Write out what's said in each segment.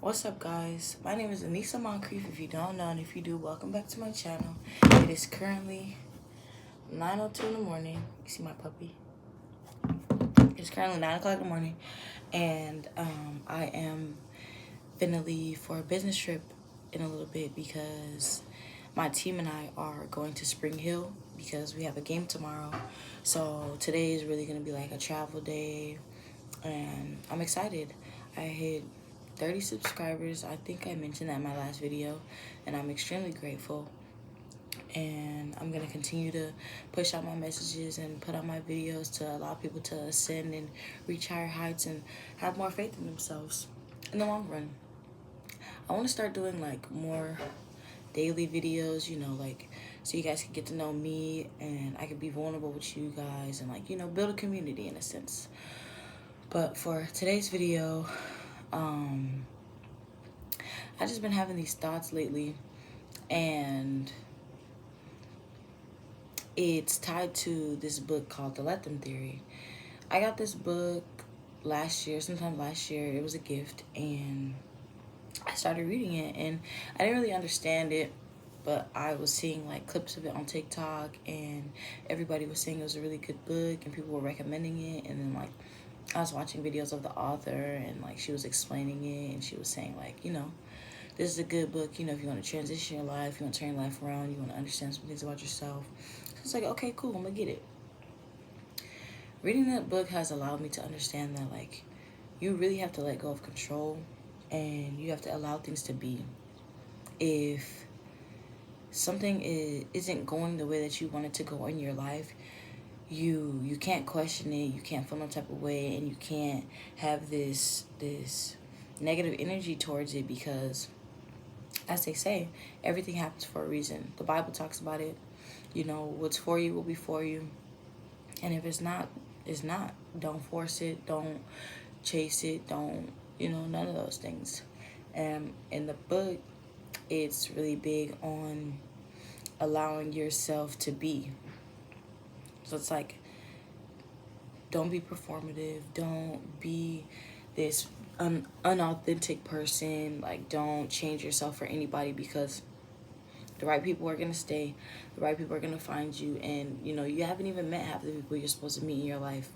What's up, guys? My name is Anissa Moncrief. If you don't know, and if you do, welcome back to my channel. It is currently 9:02 in the morning. You see my puppy? It's currently 9 o'clock in the morning, and I am finna leave for a business trip in a little bit because my team and I are going to Spring Hill because we have a game tomorrow. So today is really gonna be like a travel day, and I'm excited. I hit 30 subscribers. I think I mentioned that in my last video, and I'm extremely grateful. And I'm gonna continue to push out my messages and put out my videos to allow people to ascend and reach higher heights and have more faith in themselves in the long run. I want to start doing like more daily videos, like so you guys can get to know me and I can be vulnerable with you guys and like, build a community in a sense. But for today's video, I just been having these thoughts lately, and it's tied to this book called The Let Them Theory. I got this book sometime last year. It was a gift, and I started reading it, and I didn't really understand it, but I was seeing like clips of it on TikTok, and everybody was saying it was a really good book, and people were recommending it, and then like I was watching videos of the author, and like she was explaining it, and she was saying like, this is a good book, if you want to transition your life, you want to turn your life around, you want to understand some things about yourself. So it's like, okay, cool, I'm gonna get it. Reading that book has allowed me to understand that like you really have to let go of control, and you have to allow things to be. If something isn't going the way that you want it to go in your life, you can't question it, you can't feel no type of way, and you can't have this negative energy towards it, because as they say, everything happens for a reason. The Bible talks about it. What's for you will be for you. And if it's not, it's not. Don't force it. Don't chase it. Don't, none of those things. And in the book, it's really big on allowing yourself to be. So it's like, don't be performative. Don't be this unauthentic person. Like, don't change yourself for anybody, because the right people are going to stay. The right people are going to find you. And, you haven't even met half the people you're supposed to meet in your life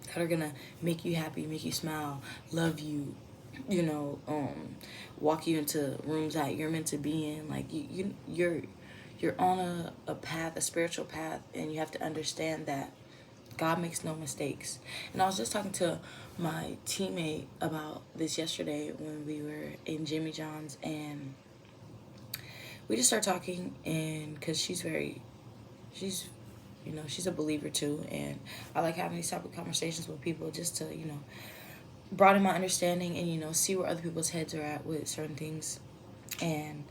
that are going to make you happy, make you smile, love you, walk you into rooms that you're meant to be in. Like, you're on a path, a spiritual path, and you have to understand that God makes no mistakes. And I was just talking to my teammate about this yesterday when we were in Jimmy John's, and we just started talking, and because she's she's a believer too, and I like having these type of conversations with people just to broaden my understanding and see where other people's heads are at with certain things. And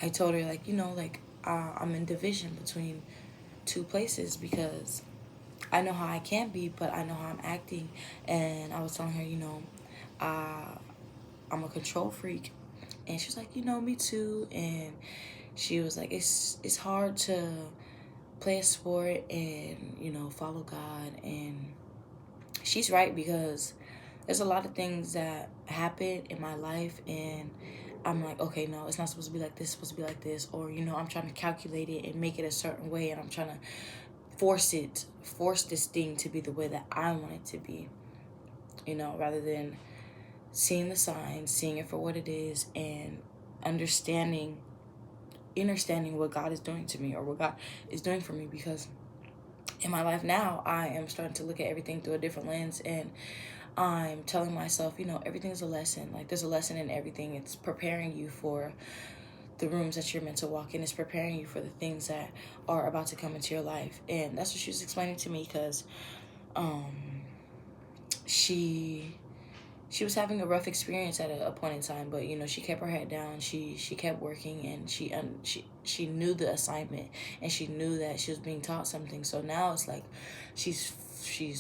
I told her I'm in division between two places, because I know how I can be, but I know how I'm acting. And I was telling her, uh, I'm a control freak. And she was like, me too. And she was like, it's hard to play a sport and, follow God. And she's right, because there's a lot of things that happen in my life, and I'm like, okay, no, it's not supposed to be like this, it's supposed to be like this. Or, I'm trying to calculate it and make it a certain way, and I'm trying to force this thing to be the way that I want it to be, rather than seeing the signs, seeing it for what it is, and understanding what God is doing to me, or what God is doing for me. Because in my life now, I am starting to look at everything through a different lens, and I'm telling myself, everything's a lesson. Like, there's a lesson in everything. It's preparing you for the rooms that you're meant to walk in. It's preparing you for the things that are about to come into your life. And that's what she was explaining to me, because she was having a rough experience at a point in time, but she kept her head down. She kept working, and she knew the assignment, and she knew that she was being taught something. So now it's like she's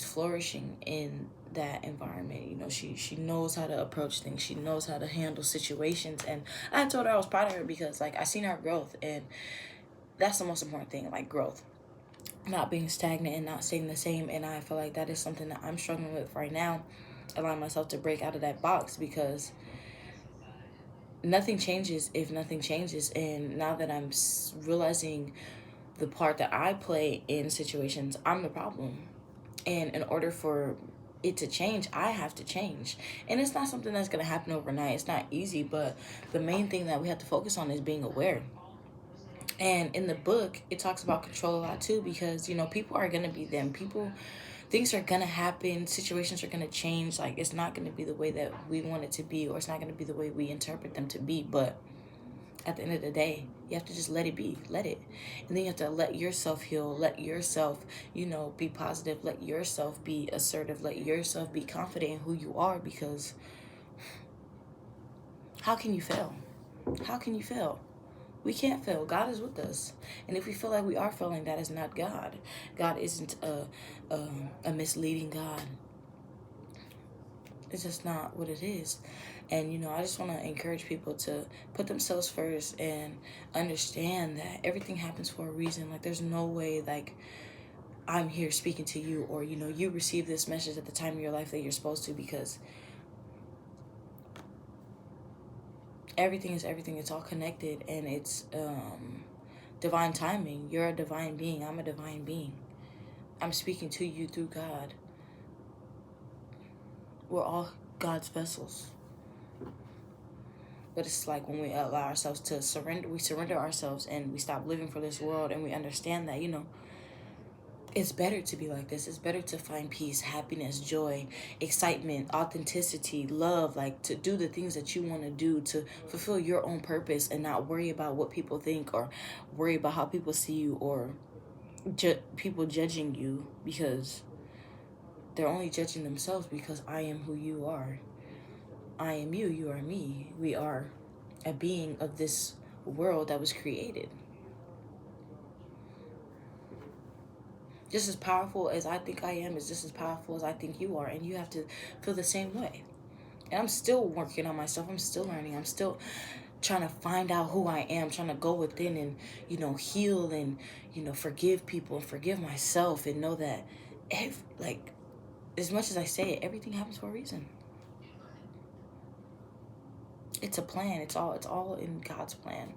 flourishing in that environment. She knows how to approach things. She knows how to handle situations. And I told her I was proud of her, because like I seen her growth, and that's the most important thing, like growth, not being stagnant and not staying the same. And I feel like that is something that I'm struggling with right now, allowing myself to break out of that box, because nothing changes if nothing changes. And now that I'm realizing the part that I play in situations, I'm the problem. And in order for it to change, I have to change. And it's not something that's going to happen overnight. It's not easy, but the main thing that we have to focus on is being aware. And in the book, it talks about control a lot too, because, people are going to be them. Things are going to happen. Situations are going to change. Like, it's not going to be the way that we want it to be, or it's not going to be the way we interpret them to be. But at the end of the day, you have to just let it be. Let it. And then you have to let yourself heal. Let yourself, be positive. Let yourself be assertive. Let yourself be confident in who you are, because how can you fail? How can you fail? We can't fail. God is with us. And if we feel like we are failing, that is not God. God isn't a misleading God. It's just not what it is. And, I just want to encourage people to put themselves first and understand that everything happens for a reason. Like, there's no way, like, I'm here speaking to you, or, you receive this message at the time of your life that you're supposed to, because everything is everything. It's all connected, and it's divine timing. You're a divine being. I'm a divine being. I'm speaking to you through God. We're all God's vessels. But it's like when we allow ourselves to surrender, we surrender ourselves and we stop living for this world, and we understand that, it's better to be like this. It's better to find peace, happiness, joy, excitement, authenticity, love, like to do the things that you want to do, to fulfill your own purpose, and not worry about what people think, or worry about how people see you, or people judging you, because they're only judging themselves, because I am who you are. I am you, you are me. We are a being of this world that was created. Just as powerful as I think I am is just as powerful as I think you are, and you have to feel the same way. And I'm still working on myself. I'm still learning. I'm still trying to find out who I am, trying to go within and, heal and, forgive people and forgive myself, and know that, like, as much as I say it, everything happens for a reason. It's a plan. It's all in God's plan.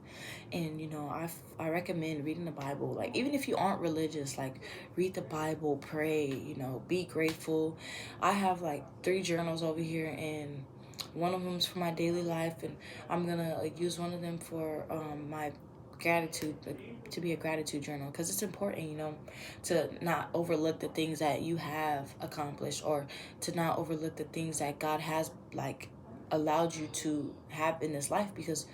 And I recommend reading the Bible. Like, even if you aren't religious, like, read the Bible, pray, be grateful. I have like 3 journals over here, and one of them's for my daily life, and I'm gonna use one of them for my gratitude, to be a gratitude journal, because it's important, to not overlook the things that you have accomplished, or to not overlook the things that God has, like, allowed you to have in this life, because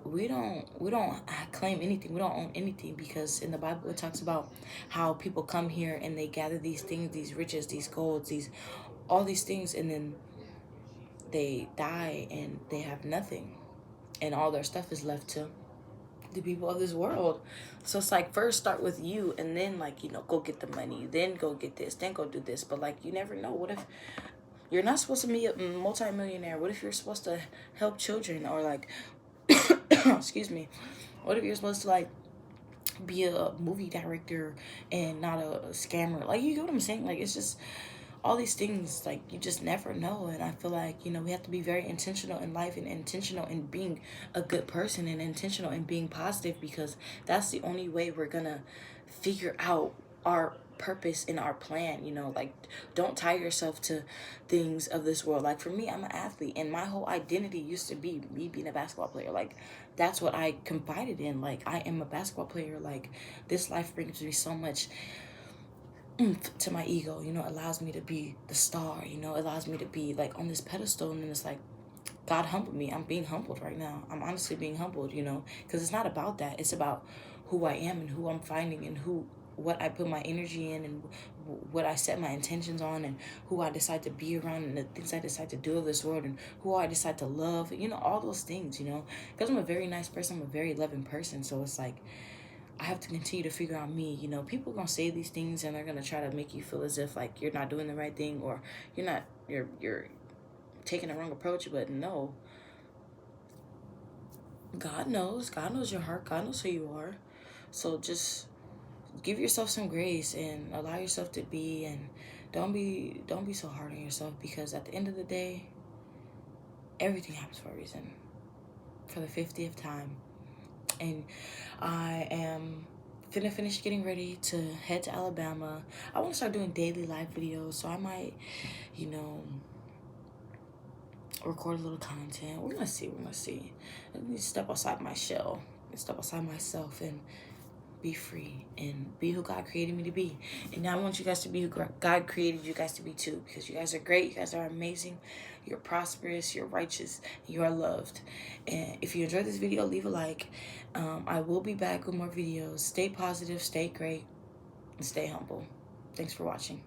we don't claim anything. We don't own anything, because in the Bible it talks about how people come here and they gather these things, these riches, these golds, all these things, and then they die and they have nothing, and all their stuff is left to the people of this world. So it's like, first start with you, and then, like, go get the money, then go get this, then go do this. But, like, you never know. What if you're not supposed to be a multimillionaire? What if you're supposed to help children, or, like, excuse me, what if you're supposed to, like, be a movie director and not a scammer? Like, you get what I'm saying? Like, it's just all these things, like, you just never know. And I feel like, we have to be very intentional in life, and intentional in being a good person, and intentional in being positive, because that's the only way we're gonna figure out our purpose in our plan. Like, don't tie yourself to things of this world. Like, for me, I'm an athlete, and my whole identity used to be me being a basketball player. Like, that's what I confided in. Like, I am a basketball player. Like, this life brings me so much to my ego, allows me to be the star, allows me to be, like, on this pedestal. And then it's like, God humbled me. I'm being humbled right now. I'm honestly being humbled, because it's not about that. It's about who I am, and who I'm finding, and what I put my energy in, and what I set my intentions on, and who I decide to be around, and the things I decide to do of this world, and who I decide to love, all those things, because I'm a very nice person. I'm a very loving person. So it's like, I have to continue to figure out me. People are gonna say these things, and they're gonna try to make you feel as if, like, you're not doing the right thing, or you're taking the wrong approach. But no, God knows. God knows your heart. God knows who you are. So just give yourself some grace, and allow yourself to be, and Don't be so hard on yourself, because at the end of the day, everything happens for a reason. For the 50th time. And I am finna finish getting ready to head to Alabama. I want to start doing daily live videos, so I might, you know, record a little content. We're gonna see. Let me step outside my shell and step outside myself and be free and be who God created me to be. And now I want you guys to be who God created you guys to be too, because you guys are great. You guys are amazing. You're prosperous. You're righteous. You are loved. And if you enjoyed this video, leave a like. I will be back with more videos. Stay positive, stay great, and stay humble. Thanks for watching.